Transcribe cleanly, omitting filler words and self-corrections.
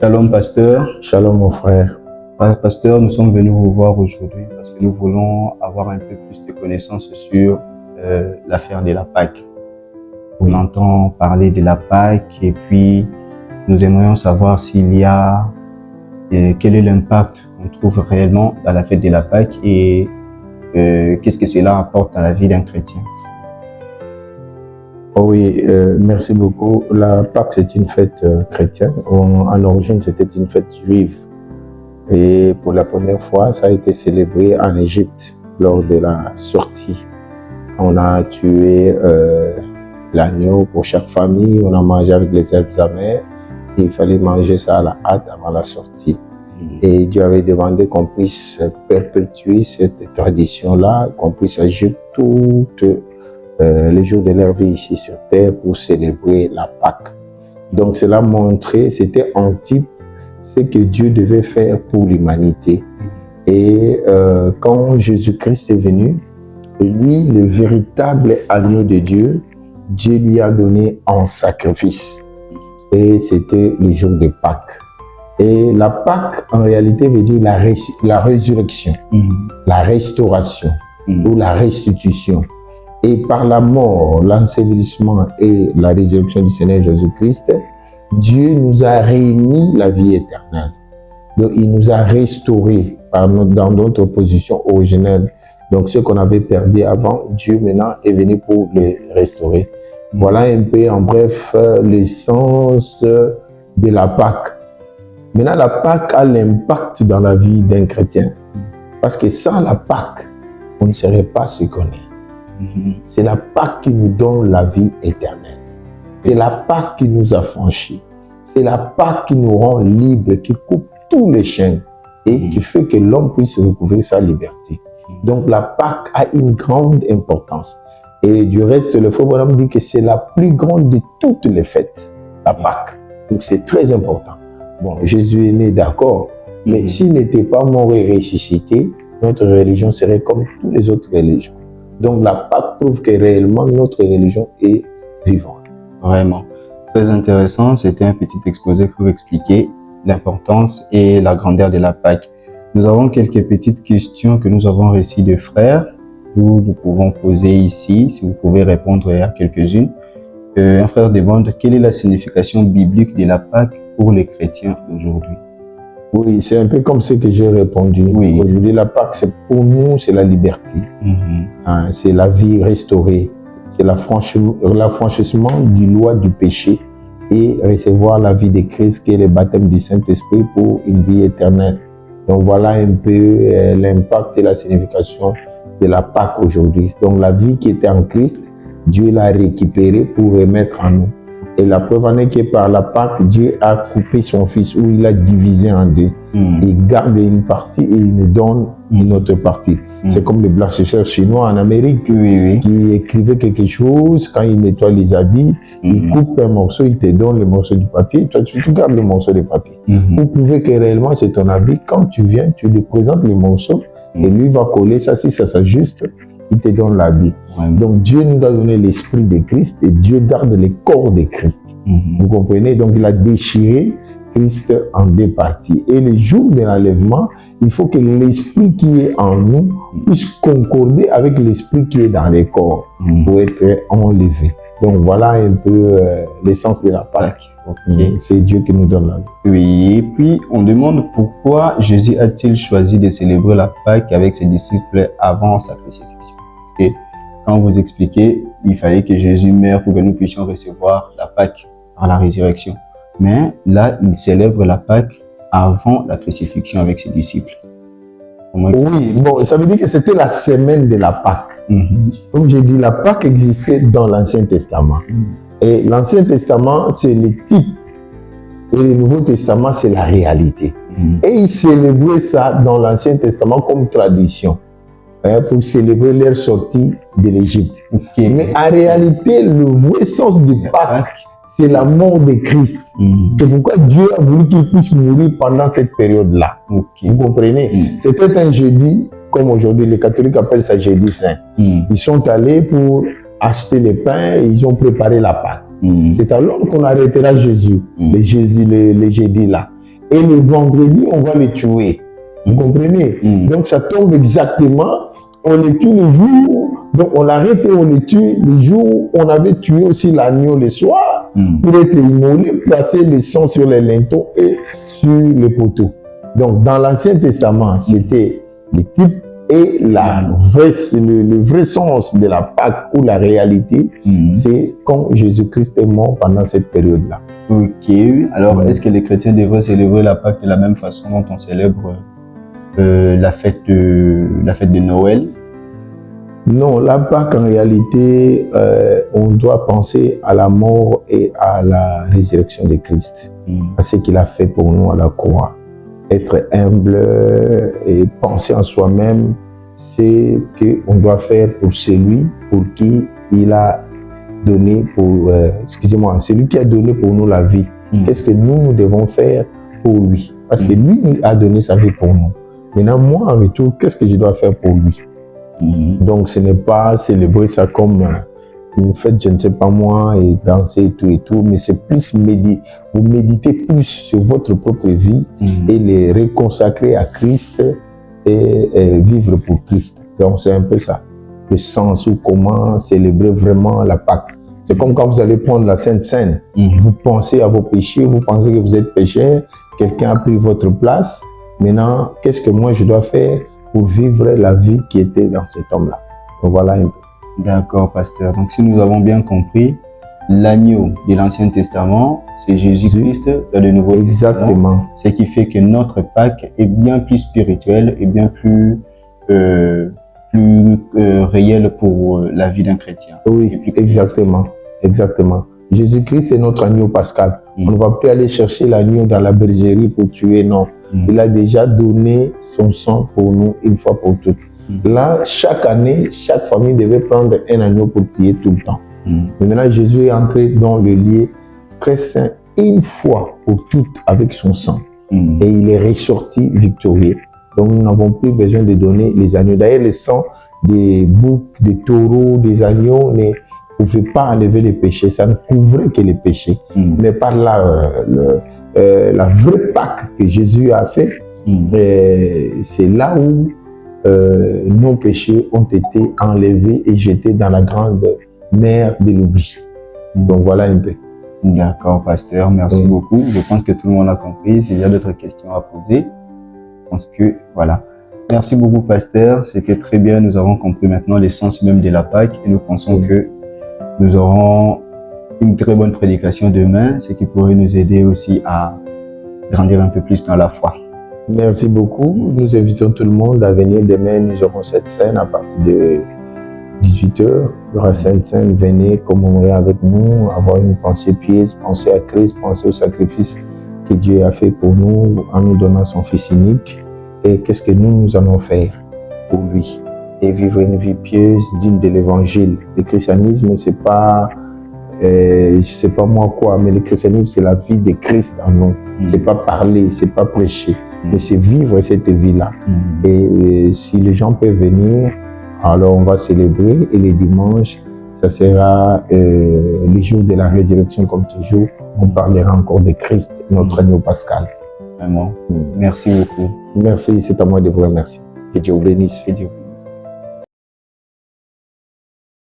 Shalom, pasteur. Shalom, mon frère. Pasteur, nous sommes venus vous voir aujourd'hui parce que nous voulons avoir un peu plus de connaissances sur l'affaire de la Pâque. On entend parler de la Pâque et puis nous aimerions savoir s'il y a, quel est l'impact qu'on trouve réellement dans la fête de la Pâque et qu'est-ce que cela apporte à la vie d'un chrétien. Oh oui, merci beaucoup. La Pâque, c'est une fête chrétienne. À l'origine, c'était une fête juive. Et pour la première fois, ça a été célébré en Égypte lors de la sortie. On a tué l'agneau pour chaque famille. On a mangé avec les herbes amères. Et il fallait manger ça à la hâte avant la sortie. Et Dieu avait demandé qu'on puisse perpétuer cette tradition-là, qu'on puisse agir toutes les jours de leur vie ici sur terre pour célébrer la Pâque. Donc cela montrait, c'était un type ce que Dieu devait faire pour l'humanité. Et quand Jésus-Christ est venu, lui, le véritable agneau de Dieu, Dieu lui a donné en sacrifice. Et c'était le jour de Pâques. Et la Pâque, en réalité, veut dire la résurrection, la restauration ou la restitution. Et par la mort, l'ensevelissement et la résurrection du Seigneur Jésus-Christ, Dieu nous a remis la vie éternelle. Donc, il nous a restaurés dans notre position originelle. Donc, ce qu'on avait perdu avant, Dieu maintenant est venu pour le restaurer. Voilà un peu, en bref, l'essence de la Pâque. Maintenant, la Pâque a l'impact dans la vie d'un chrétien. Parce que sans la Pâque, on ne serait pas ce qu'on est. C'est la Pâque qui nous donne la vie éternelle. C'est la Pâque qui nous a franchis. C'est la Pâque qui nous rend libres, qui coupe tous les chaînes et qui fait que l'homme puisse recouvrir sa liberté. Donc la Pâque a une grande importance. Et du reste, le faux bonhomme dit que c'est la plus grande de toutes les fêtes, la Pâque. Donc c'est très important. Bon, Jésus est né, d'accord, mais s'il n'était pas mort et ressuscité, notre religion serait comme toutes les autres religions. Donc la Pâque prouve que réellement notre religion est vivante. Vraiment. Très intéressant. C'était un petit exposé pour expliquer l'importance et la grandeur de la Pâque. Nous avons quelques petites questions que nous avons reçues de frères. Nous pouvons poser ici, si vous pouvez répondre à quelques-unes. Un frère demande quelle est la signification biblique de la Pâque pour les chrétiens d'aujourd'hui. Oui, c'est un peu comme ce que j'ai répondu. Oui. Aujourd'hui, la Pâque, c'est pour nous, c'est la liberté. C'est la vie restaurée. C'est l'affranchissement du loi du péché et recevoir la vie de Christ qui est le baptême du Saint-Esprit pour une vie éternelle. Donc voilà un peu l'impact et la signification de la Pâque aujourd'hui. Donc la vie qui était en Christ, Dieu l'a récupérée pour remettre en nous. Et la preuve en est que par la Pâque, Dieu a coupé son Fils ou il l'a divisé en deux. Il garde une partie et il nous donne une autre partie. C'est comme les blanchisseurs chinois en Amérique qui écrivaient quelque chose, quand ils nettoient les habits, ils coupent un morceau, ils te donnent le morceau du papier, toi tu gardes le morceau de papier. Pour prouver que réellement c'est ton habit, quand tu viens, tu lui présentes le morceau et lui va coller ça, si ça s'ajuste, il te donne l'habit. Donc Dieu nous a donné l'esprit de Christ et Dieu garde le corps de Christ. Vous comprenez? Donc il a déchiré Christ en deux parties. Et le jour de l'enlèvement, il faut que l'esprit qui est en nous puisse concorder avec l'esprit qui est dans les corps pour être enlevé. Donc voilà un peu l'essence de la Pâque. C'est Dieu qui nous donne la vie. Oui, et puis on demande pourquoi Jésus a-t-il choisi de célébrer la Pâque avec ses disciples avant sa crucifixion. Parce que quand vous expliquez, il fallait que Jésus meure pour que nous puissions recevoir la Pâque par la résurrection. Mais là, il célèbre la Pâque avant la crucifixion avec ses disciples. Oui, bon, ça veut dire que c'était la semaine de la Pâque. Comme j'ai dit, la Pâque existait dans l'Ancien Testament. Et l'Ancien Testament, c'est le type. Et le Nouveau Testament, c'est la réalité. Et ils célébraient ça dans l'Ancien Testament comme tradition, pour célébrer leur sortie de l'Égypte. Mais en réalité, le vrai sens de Pâque, c'est la mort de Christ. C'est pourquoi Dieu a voulu qu'il puisse mourir pendant cette période-là. Vous comprenez? C'était un jeudi, comme aujourd'hui, les catholiques appellent ça jeudi saint. Ils sont allés pour acheter les pains et ils ont préparé la Pâque. C'est alors qu'on arrêtera Jésus, le jeudi là. et le vendredi, on va les tuer. Vous comprenez? Donc ça tombe exactement, on les tue le jour, donc on l'arrête et on les tue le jour où on avait tué aussi l'agneau le soir, pour être immolé, placer le sang sur les linteaux et sur les poteaux. Donc dans l'Ancien Testament, c'était le type et le vrai sens de la Pâque ou la réalité, c'est quand Jésus-Christ est mort pendant cette période-là. Ok, alors est-ce que les chrétiens devraient célébrer la Pâque de la même façon dont on célèbre la fête de Noël? Non, la Pâque en réalité, on doit penser à la mort et à la résurrection de Christ, à ce qu'il a fait pour nous à la croix. Être humble et penser en soi-même, c'est ce qu'on doit faire pour celui pour qui il a donné celui qui a donné pour nous la vie. Qu'est-ce que nous devons faire pour lui? Parce que lui a donné sa vie pour nous. Maintenant, moi, en retour, qu'est-ce que je dois faire pour lui? Donc, ce n'est pas célébrer ça comme une fête, je ne sais pas moi, et danser et tout, mais c'est plus vous méditez plus sur votre propre vie et les reconsacrer à Christ et vivre pour Christ. Donc, c'est un peu ça, le sens ou comment célébrer vraiment la Pâque. C'est comme quand vous allez prendre la Sainte Seine, vous pensez à vos péchés, vous pensez que vous êtes pécheur, quelqu'un a pris votre place. Maintenant, qu'est-ce que moi je dois faire pour vivre la vie qui était dans cet homme-là? Donc voilà un peu. D'accord, pasteur. Donc si nous avons bien compris, l'agneau de l'Ancien Testament, c'est Jésus-Christ dans le Nouveau Testament. Exactement. Ce qui fait que notre Pâque est bien plus spirituelle et bien plus réelle pour la vie d'un chrétien. Oui, exactement. Exactement. Jésus-Christ est notre agneau pascal. On ne va plus aller chercher l'agneau dans la bergerie pour tuer, non. Il a déjà donné son sang pour nous une fois pour toutes. Là, chaque année, chaque famille devait prendre un agneau pour prier tout le temps. Maintenant, Jésus est entré dans le lieu très saint une fois pour toutes avec son sang. Et il est ressorti victorieux. Donc, nous n'avons plus besoin de donner les agneaux. D'ailleurs, le sang des boucs, des taureaux, des agneaux ne pouvait pas enlever les péchés. Ça ne couvrait que les péchés. Mais par là, la vraie Pâque que Jésus a fait, c'est là où nos péchés ont été enlevés et jetés dans la grande mer de l'oubli. Donc voilà un peu. D'accord, pasteur, merci beaucoup. Je pense que tout le monde a compris. S'il y a d'autres questions à poser, je pense que voilà. Merci beaucoup, pasteur. C'était très bien. Nous avons compris maintenant l'essence même de la Pâque et nous pensons que nous aurons une très bonne prédication demain, ce qui pourrait nous aider aussi à grandir un peu plus dans la foi. Merci beaucoup. Nous invitons tout le monde à venir demain. Nous aurons cette scène à partir de 18h. Il y aura cette scène. Venez commémorer avec nous, avoir une pensée pieuse, penser à Christ, penser au sacrifice que Dieu a fait pour nous en nous donnant son Fils unique. Et qu'est-ce que nous allons faire pour lui? Et vivre une vie pieuse, digne de l'évangile. Le christianisme, c'est pas je sais pas moi quoi, mais le christianisme, c'est la vie de Christ en nous. C'est pas parler, c'est pas prêcher, mais c'est vivre cette vie-là. Et si les gens peuvent venir, alors on va célébrer. Et les dimanches, ça sera le jour de la résurrection, comme toujours. On parlera encore de Christ, notre agneau pascal. Vraiment. Merci beaucoup. Merci, c'est à moi de vous remercier. Que Dieu vous bénisse. Que Dieu